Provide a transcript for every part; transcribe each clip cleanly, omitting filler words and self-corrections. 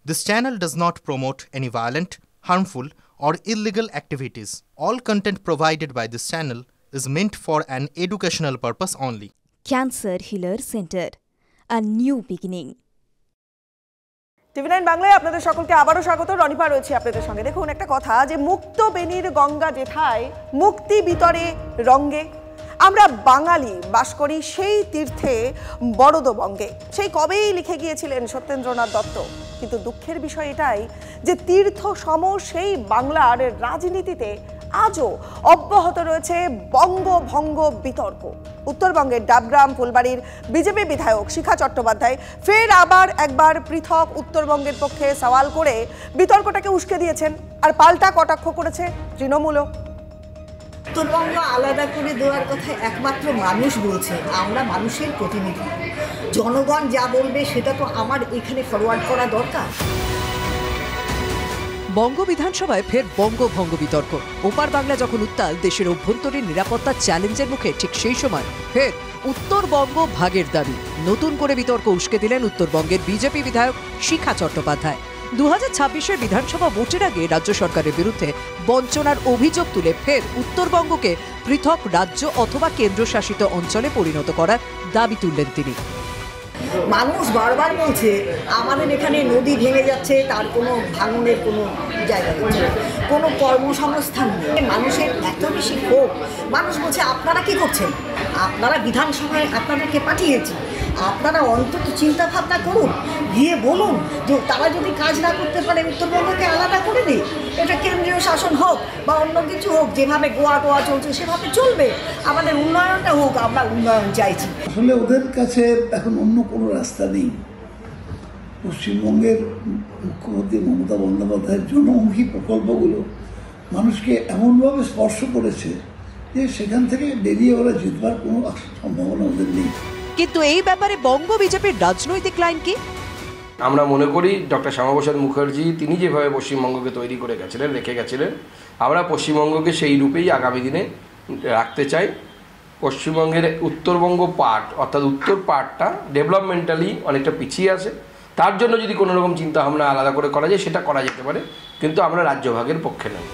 This channel does not promote any violent, harmful, or illegal activities. All content provided by this channel is meant for an educational purpose only. Cancer Healer Center, a new beginning. টিভি9 বাংলায় আপনাদের সকলকে আবারও স্বাগত। রনিপা রয়েছে আপনাদের সঙ্গে। দেখুন একটা কথা, যে মুক্ত বেনির গঙ্গা যেথায় মুক্তি বিতরে রঙ্গে, আমরা বাঙালি বাস করি সেই তীর্থে বরদবঙ্গে। সেই কবেই লিখে গিয়েছিলেন সত্যেন্দ্রনাথ দত্ত। কিন্তু দুঃখের বিষয় এটাই যে তীর্থ সম সেই বাংলার রাজনীতিতে আজও অব্যাহত রয়েছে বঙ্গভঙ্গ বিতর্ক। উত্তরবঙ্গের ডাবগ্রাম ফুলবাড়ির বিজেপি বিধায়ক শিখা চট্টোপাধ্যায় ফের আবার একবার পৃথক উত্তরবঙ্গের পক্ষে সওয়াল করে বিতর্কটাকে উস্কে দিয়েছেন, আর পাল্টা কটাক্ষ করেছে তৃণমূলও। উত্তরবঙ্গ আলাদা করে দেওয়ার কথা একমাত্র মানুষ বলছে, আমরা মানুষের প্রতিনিধি। জনগণ যা বলবে সেটা তো আমার এখানে ফরওয়ার্ড করা দরকার। বঙ্গ বিধানসভায় ফের বঙ্গভঙ্গ বিতর্ক। ওপার বাংলা যখন উত্তাল দেশের অভ্যন্তরীণ নিরাপত্তার চ্যালেঞ্জের মুখে, ঠিক সেই সময় ফের উত্তরবঙ্গ ভাগের দাবি। নতুন করে বিতর্ক উস্কে দিলেন উত্তরবঙ্গের বিজেপি বিধায়ক শিখা চট্টোপাধ্যায়। 2026-এর বিধানসভা ভোটের আগে রাজ্য সরকারের বিরুদ্ধে বঞ্চনার অভিযোগ তুলে ফের উত্তরবঙ্গকে পৃথক রাজ্য অথবা কেন্দ্রশাসিত অঞ্চলে পরিণত করার দাবি তুললেন তিনি। মানুষ বারবার বলছে আমাদের এখানে নদী ভেঙে যাচ্ছে, তার কোনো ভাঙনের কোনো জায়গা নেই, কোনো কর্মসংস্থান নেই, মানুষের এত বেশি ক্ষোভ। মানুষ বলছে আপনারা কি করছেন? আপনারা বিধানসভায় আপনাদেরকে পাঠিয়েছি, আপনারা অন্তত চিন্তা ভাবনা করুন, গিয়ে বলুন যে তারা যদি কাজ না করতে পারে উত্তরবঙ্গকে আলাদা করে দিই, এটা কেন্দ্রীয় শাসন হোক বা অন্য কিছু হোক, যেভাবে গোয়া চলছে সেভাবে চলবে, আমাদের উন্নয়নটা হোক, আমরা উন্নয়ন চাইছি। আসলে ওদের কাছে এখন অন্য কোনো রাস্তা নেই। পশ্চিমবঙ্গের মুখ্যমন্ত্রী মমতা বন্দ্যোপাধ্যায়ের জনমুখী প্রকল্পগুলো মানুষকে এমনভাবে স্পর্শ করেছে যে সেখান থেকে বেরিয়ে ওরা জিতবার কোনো সম্ভাবনা ওদের নেই। কিন্তু এই ব্যাপারে বঙ্গ বিজেপির রাজনৈতিক লাইন কি? আমরা মনে করি ডক্টর শ্যামাপ্রসাদ মুখার্জি তিনি যেভাবে পশ্চিমবঙ্গকে তৈরি করে গেছিলেন, রেখে গেছিলেন, আমরা পশ্চিমবঙ্গকে সেই রূপেই আগামী দিনে রাখতে চাই। পশ্চিমবঙ্গের উত্তরবঙ্গ পার্ট, অর্থাৎ উত্তর পার্টটা ডেভেলপমেন্টালি অনেকটা পিছিয়ে আছে। তার জন্য যদি কোনো রকম চিন্তাভাবনা আলাদা করে করা যায় সেটা করা যেতে পারে, কিন্তু আমরা রাজ্যভাগের পক্ষে নই।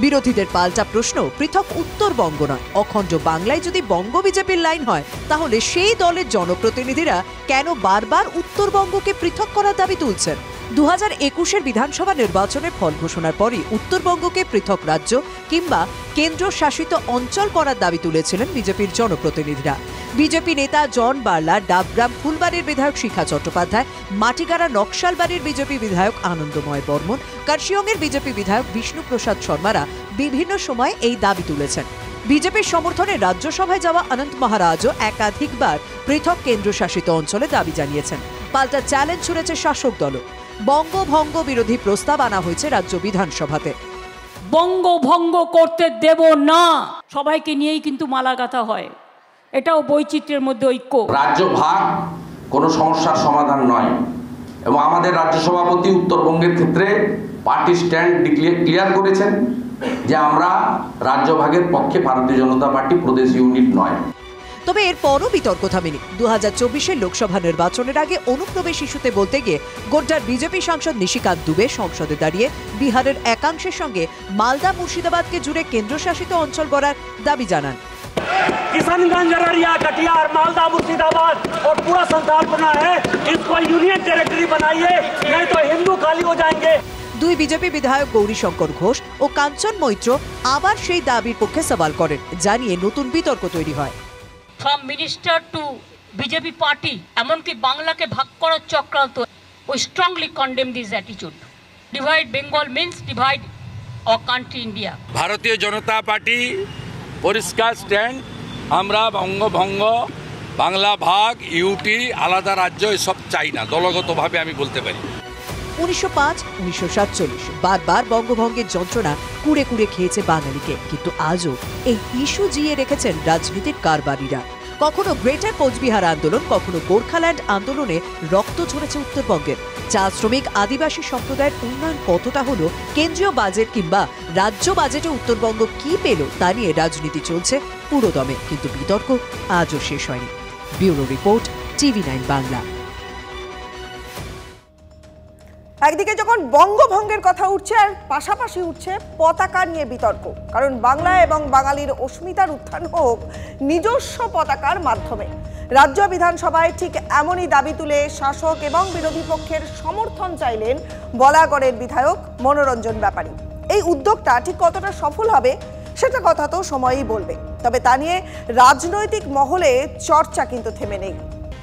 বিরোধীদের পাল্টা প্রশ্ন, পৃথক উত্তরবঙ্গ নয়, অখণ্ড বাংলায় যদি বঙ্গ বিজেপির লাইন হয়, তাহলে সেই দলের জনপ্রতিনিধিরা কেন বারবার উত্তরবঙ্গকে পৃথক করার দাবি তুলছেন? 2021-এর বিধানসভা নির্বাচনের ফল ঘোষণার পরই উত্তরবঙ্গকে পৃথক রাজ্য কিংবা কেন্দ্র শাসিত অঞ্চল করার দাবি তুলেছিলেন বিজেপির জনপ্রতিনিধিরা। বিজেপি নেতা জন বার্লা, ডাবগ্রাম ফুলবাড়ির বিধায়ক শিখা চট্টোপাধ্যায়, মাটিগাড়া নকশালবাড়ির বিজেপি বিধায়ক আনন্দময় বর্মন, কার্শিয়ংয়ের বিজেপি বিধায়ক বিষ্ণুপ্রসাদ শর্মারা বিভিন্ন সময় এই দাবি তুলেছেন। বিজেপির সমর্থনে রাজ্যসভায় যাওয়া অনন্ত মহারাজও একাধিকবার পৃথক কেন্দ্রশাসিত অঞ্চলে দাবি জানিয়েছেন। পাল্টা চ্যালেঞ্জ ছুড়েছে শাসক দলও। বঙ্গভঙ্গ বিরোধী প্রস্তাব আনা হয়েছে রাজ্য বিধানসভাতে। বঙ্গভঙ্গ করতে দেব না, সবাইকে নিয়েই কিন্তু মালা গাঁথা হয়, এটাও বৈচিত্র্যের মধ্যে ঐক্য। রাজ্য ভাগ কোনো সমস্যার সমাধান নয়, এবং আমাদের রাজ্য সভাপতি উত্তরবঙ্গের ক্ষেত্রে পার্টি স্ট্যান্ড ক্লিয়ার করেছেন যে আমরা রাজ্য ভাগের পক্ষে, ভারতীয় জনতা পার্টি প্রদেশ ইউনিট নয়। তবে এরপরও বিতর্ক থামেনি। 2024-এর লোকসভা নির্বাচনের আগে অনুপ্রবেশ ইস্যুতে বলতে গিয়ে গোড্ডার বিজেপি সাংসদ নিশিকান্ত দুবে সংসদে দাঁড়িয়ে বিহারের একাংশের সঙ্গে মালদা মুর্শিদাবাদকে জুড়ে কেন্দ্রশাসিত অঞ্চল গড়ার দাবি জানান। किशनगंज, अररिया, कटिहार, मालदा, मुर्शिदाबाद और पूरा संथाल बना है, इसको यूनियन टेरिटरी बनाइए, नहीं तो हिंदू खाली हो जाएंगे। দুই বিজেপি বিধায়ক গৌরীশঙ্কর ঘোষ ও কাঞ্চন মৈত্র আবার সেই দাবির পক্ষে সওয়াল করেন, জানিয়ে নতুন বিতর্ক তৈরি হয়। From minister to BJP party, এমনকি বাংলাকে ভাগ করার চক্রান্ত, we strongly condemn this attitude. Divide Bengal means divide our country India. ভারতীয় জনতা পার্টি পরিষ্কার স্ট্যান্ড, আমরা বঙ্গভঙ্গ, বাংলা ভাগ, ইউটি, আলাদা রাজ্য এসব চাই না, দলগতভাবে আমি বলতে পারি। 1905-1947 বারবার বঙ্গভঙ্গের যন্ত্রণা কুড়ে কুড়ে খেয়েছে বাঙালিকে, কিন্তু আজও এই ইস্যু জিয়ে রেখেছেন রাজনীতির কারবারিরা। কখনো গ্রেটার কোচবিহার আন্দোলন, কখনো গোর্খাল্যান্ড আন্দোলনে রক্ত ঝরেছে উত্তরবঙ্গের। চা শ্রমিক আদিবাসী সম্প্রদায়ের উন্নয়ন কতটা হলো, কেন্দ্রীয় বাজেট কিংবা রাজ্য বাজেটে উত্তরবঙ্গ কি পেল, তা নিয়ে রাজনীতি চলছে পুরোদমে, কিন্তু বিতর্ক আজও শেষ হয়নি। Bureau report, TV nine Bangla. একদিকে যখন বঙ্গভঙ্গের কথা উঠছে আর পাশাপাশি উঠছে পতাকা নিয়ে বিতর্ক, কারণ বাংলা এবং বাঙালির অস্মিতার উত্থান হোক নিজস্ব পতাকার মাধ্যমে। রাজ্য বিধানসভায় ঠিক এমনই দাবি তুলে শাসক এবং বিরোধী পক্ষের সমর্থন চাইলেন বলাগড়ের বিধায়ক মনোরঞ্জন ব্যাপারী। এই উদ্যোগটা ঠিক কতটা সফল হবে সেটা কথা তো সময়ই বলবে, তবে তা নিয়ে রাজনৈতিক মহলে চর্চা কিন্তু থেমে নেই।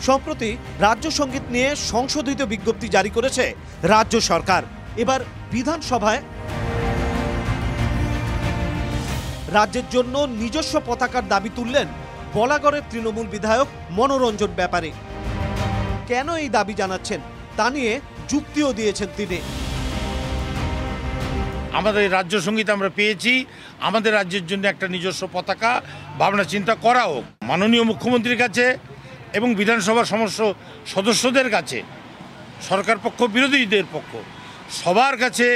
সম্প্রতি রাজ্য সঙ্গীত নিয়ে সংশোধিত বিজ্ঞপ্তি জারি করেছে রাজ্য সরকার। এবার বিধানসভায় রাজ্যের জন্য নিজস্ব পতাকার দাবি তুললেন বলাগড়ের তৃণমূল বিধায়ক মনোরঞ্জন ব্যাপারী। কেন এই দাবি জানাচ্ছেন তা নিয়ে যুক্তিও দিয়েছেন তিনি। আমাদের রাজ্য সঙ্গীত আমরা পেয়েছি, আমাদের রাজ্যের জন্য একটা নিজস্ব পতাকা ভাবনা চিন্তা করা হোক। মাননীয় মুখ্যমন্ত্রীর কাছে এবং বিধানসভার সমস্ত সদস্যদের কাছে, সরকার পক্ষ বিরোধীদের পক্ষ সবার কাছে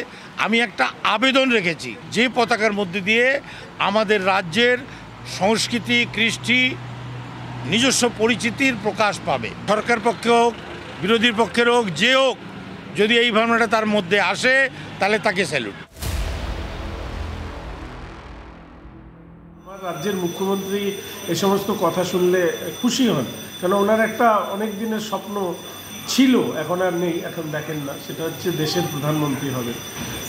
আমি একটা আবেদন রেখেছি, যে পতাকার মধ্যে দিয়ে আমাদের রাজ্যের সংস্কৃতি, কৃষ্টি, নিজস্ব পরিচিতির প্রকাশ পাবে। সরকার পক্ষে হোক, বিরোধী পক্ষের হোক, যে হোক, যদি এই ভাবনাটা তার মধ্যে আসে তাহলে তাকে স্যালুট। রাজ্যের মুখ্যমন্ত্রী এ সমস্ত কথা শুনলে খুশি হন, কেন ওনার একটা অনেক দিনের স্বপ্ন ছিল, এখন আর নেই, এখন দেখেন না, সেটা হচ্ছে দেশের প্রধানমন্ত্রী হবে।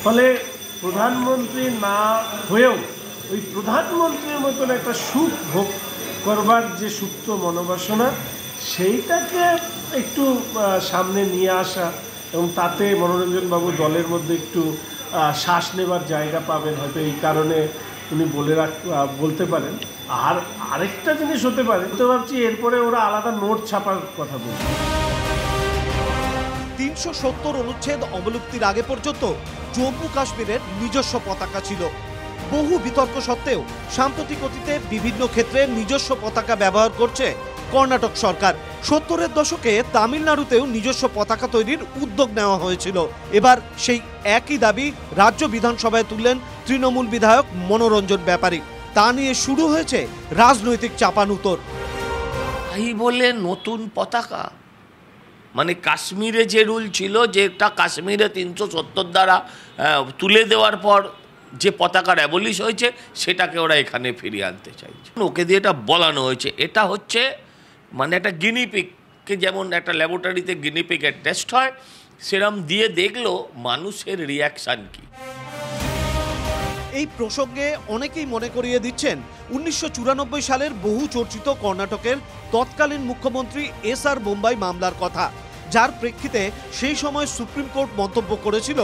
ফলে প্রধানমন্ত্রী না হয়েও ওই প্রধানমন্ত্রীর মতন একটা সুখ ভোগ করবার যে সুপ্ত মনোবাসনা, সেইটাকে একটু সামনে নিয়ে আসা, এবং তাতে মনোরঞ্জনবাবু দলের মধ্যে একটু শ্বাস নেবার জায়গা পাবেন, হয়তো এই কারণে উনি বলতে পারেন। আর আরেকটা জিনিস হতে পারে, তো ভাবছি এরপরে ওরা আলাদা নোট ছাপার কথা বলবে। ৩৭০ অনুচ্ছেদ অবলুপ্তির আগে পর্যন্ত জম্মু কাশ্মীরের নিজস্ব পতাকা ছিল। বহু বিতর্ক সত্ত্বেও সাম্প্রতিক অতীতে বিভিন্ন ক্ষেত্রে নিজস্ব পতাকা ব্যবহার করছে কর্ণাটক সরকার। ৭০-এর দশকে তামিলনাড়ুতেও নিজস্ব পতাকা তৈরির উদ্যোগ নেওয়া হয়েছিল। এবার সেই একই দাবি রাজ্য বিধানসভায় তুললেন তৃণমূল বিধায়ক মনোরঞ্জন ব্যাপারী। তা নিয়ে শুরু হয়েছে রাজনৈতিক চাপানুতর। তাই বলে নতুন পতাকা, মানে কাশ্মীরে যে রুল ছিল, যেটা কাশ্মীরে ৩৭০ দ্বারা তুলে দেওয়ার পর যে পতাকার অ্যাবলিশ হয়েছে, সেটাকে ওরা এখানে ফিরিয়ে আনতে চাইছে। ওকে দিয়ে এটা বলানো হয়েছে, এটা হচ্ছে মানে একটা গিনিপিগকে, যেমন একটা ল্যাবরেটরিতে গিনিপিগের টেস্ট হয়, সেরম দিয়ে দেখলো মানুষের রিয়াকশান কি। এই প্রসঙ্গে অনেকেই মনে করিয়ে দিচ্ছেন ১৯৯৪ সালের বহু চর্চিত কর্ণাটকের তৎকালীন মুখ্যমন্ত্রী এস.আর. বোম্বাই মামলার কথা, যার প্রেক্ষিতে সেই সময় সুপ্রিম কোর্ট মন্তব্য করেছিল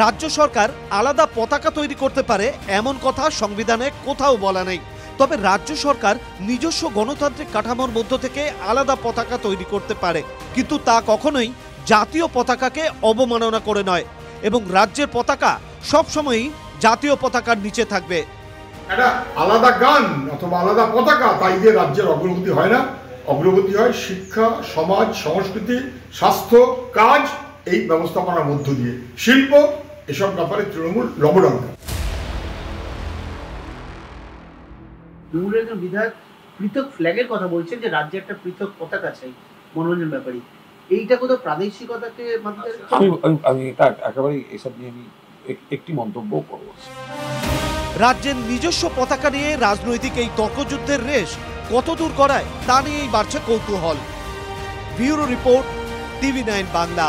রাজ্য সরকার আলাদা পতাকা তৈরি করতে পারে, এমন কথা সংবিধানে কোথাও বলা নেই। তবে রাজ্য সরকার নিজস্ব গণতান্ত্রিক কাঠামোর মধ্য থেকে আলাদা পতাকা তৈরি করতে পারে, কিন্তু তা কখনোই জাতীয় পতাকাকে অবমাননা করে নয়, এবং রাজ্যের পতাকা সবসময়ই জাতীয় পতাকার নিচে থাকবে। একটা আলাদা গান অথবা আলাদা পতাকা তাই দিয়ে রাজ্যের অগ্রগতি হয় না। অগ্রগতি হয় শিক্ষা, সমাজ, সংস্কৃতি, স্বাস্থ্য, কাজ, এই ব্যবস্থাপনার মধ্য দিয়ে। শিল্প, এসব ব্যাপারে তৃণমূল লবডঙ্কা। তৃণমূলের একজন বিধায়ক পৃথক ফ্ল্যাগের কথা বলছেন, যে রাজ্যে একটা পৃথক পতাকা চাই। মনোরঞ্জন ব্যাপারী, এইটা কোথাও প্রাদেশিকতাকে আমি এটা একেবারে এসব নিয়ে আমি একটি মন্তব্য করব। রাজ্যের নিজস্ব পতাকা নিয়ে রাজনৈতিক এই তর্কযুদ্ধের রেশ কত দূর করায় তা নিয়েই বাড়ছে কৌতূহল। Bureau report, TV9 Bangla.